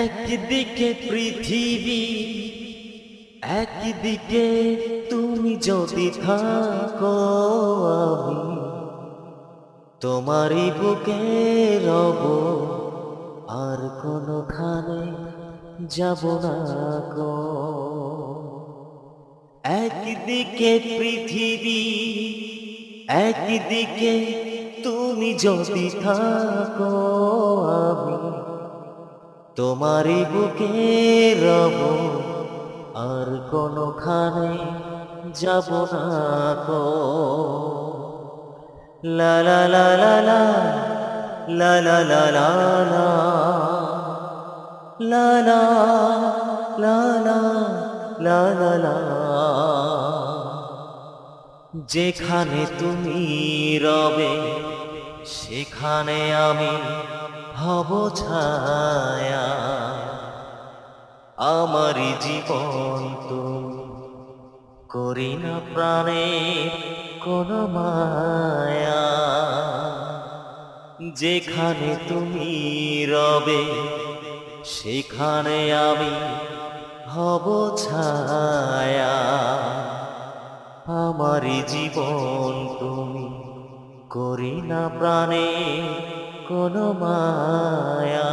একদিকে পৃথিবী, একদিকে তুমি যদি থাকো, আমি তোমারই বুকে রব, আর কোনোখানে যাব না গো। একদিকে পৃথিবী, একদিকে তুমি যদি থাকো, আমি তোমারই বুকে রব, আর কোনোখানে যাব না গো। লা লা লা লা লা, লা লা লা লা লা, লা লা লা লা, লা লা লা। যেখানে তুমি রবে সেখানে আমি হব ছায়া, আমারই জীবন তুমি করি না প্রাণে কোনো মায়া। যেখানে তুমি রবে সেখানে আমি হব ছায়া, আমারই জীবন তুমি করি না প্রাণে কোনো মায়া।